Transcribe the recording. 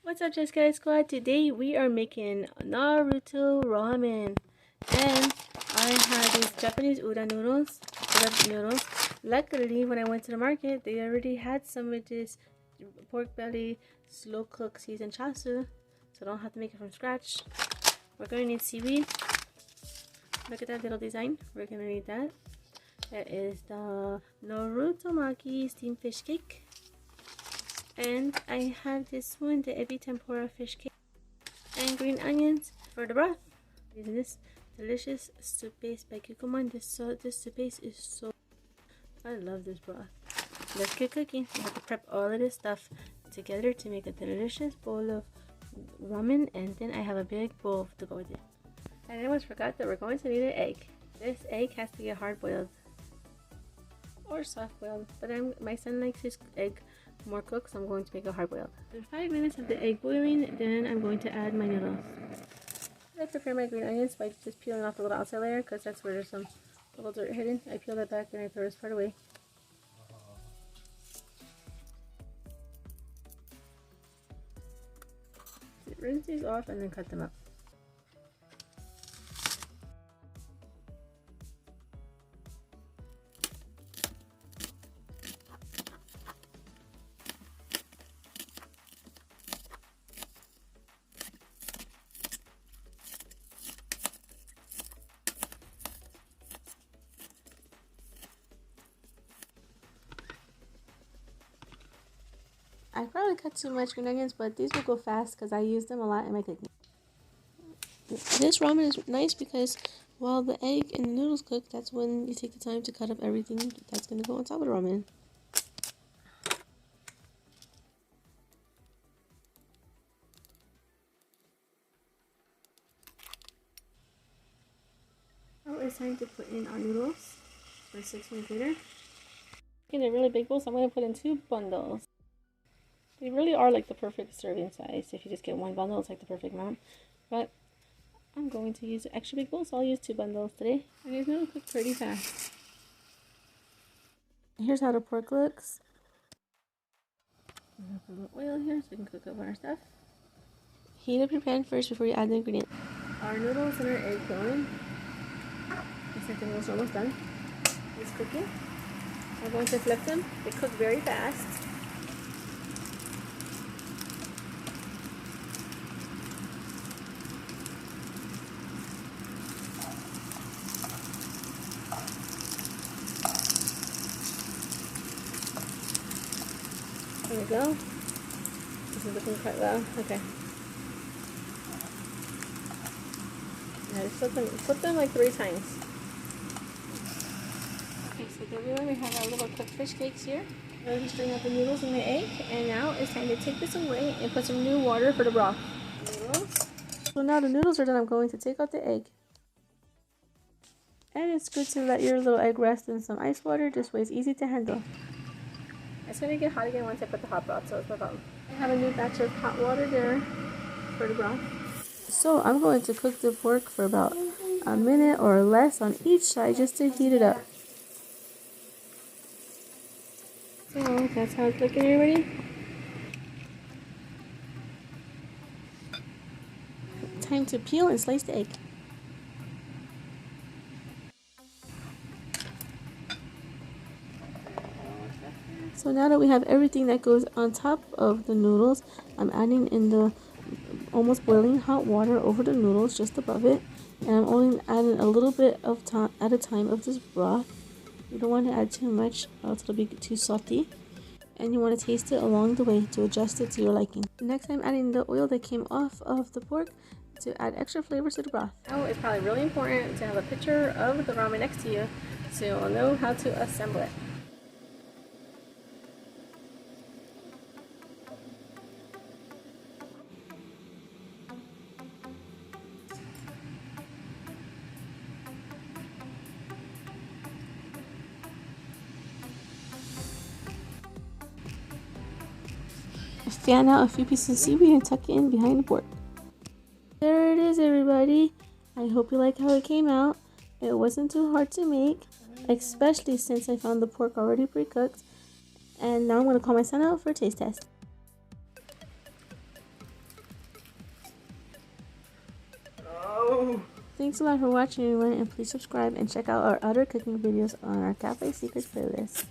What's up, Just Guys Squad? Today we are making Naruto Ramen, and I have these Japanese udon noodles. Luckily, when I went to the market, they already had some of this pork belly slow cook seasoned chasu, so I don't have to make it from scratch. We're gonna need seaweed. Look at that little design. We're gonna need that. That is the Naruto Maki steamed fish cake. And I have this one, the ebi tempura fish cake, and green onions for the broth. Using this delicious soup base by Kikuman. This soup base is so, I love this broth. Let's get cooking. We have to prep all of this stuff together to make a delicious bowl of ramen, and then I have a big bowl to go with it. And I almost forgot that we're going to need an egg. This egg has to be hard boiled or soft boiled, but my son likes his egg more cooked, so I'm going to make a hard boiled. After 5 minutes of the egg boiling, then I'm going to add my noodles. I prepare my green onions by just peeling off the little outside layer, because that's where there's some little dirt hidden. I peel that back and I throw this part away. Rinse these off and then cut them up. I probably cut too much green onions, but these will go fast because I use them a lot in my cooking. This ramen is nice because while the egg and the noodles cook, that's when you take the time to cut up everything that's going to go on top of the ramen. Now it's time to put in our noodles for 6 minutes later. In a really big bowl, so I'm going to put in 2 bundles. They really are like the perfect serving size. If you just get 1 bundle, it's like the perfect amount. But I'm going to use an extra big bowl, so I'll use 2 bundles today. And it's going to cook pretty fast. Here's how the pork looks. I'm going to put a little oil here so we can cook up our stuff. Heat up your pan first before you add the ingredients. Our noodles and our egg going. Looks like the noodles are almost done. It's cooking. I'm going to flip them. They cook very fast. There we go. This is looking quite well. Okay. Now just flip them like 3 times. Okay, so there we have our little cooked fish cakes here. We're just stirring up the noodles and the egg, and now it's time to take this away and put some new water for the broth. Noodles. So now the noodles are done, I'm going to take out the egg. And it's good to let your little egg rest in some ice water. This way it's easy to handle. It's going to get hot again once I put the hot broth, so it's no problem. I have a new batch of hot water there for the broth. So I'm going to cook the pork for about a minute or less on each side just to heat it up. So that's how it's looking, everybody. Time to peel and slice the egg. So now that we have everything that goes on top of the noodles, I'm adding in the almost boiling hot water over the noodles just above it. And I'm only adding a little bit of time at a time of this broth. You don't want to add too much, else it'll be too salty. And you want to taste it along the way to adjust it to your liking. Next, I'm adding the oil that came off of the pork to add extra flavors to the broth. Now it's probably really important to have a picture of the ramen next to you so you'll know how to assemble it. Fan out a few pieces of seaweed and tuck it in behind the pork. There it is, everybody. I hope you like how it came out. It wasn't too hard to make, especially since I found the pork already pre-cooked. And now I'm going to call my son out for a taste test. Thanks a lot for watching, everyone, and please subscribe and check out our other cooking videos on our Cafe Secrets playlist.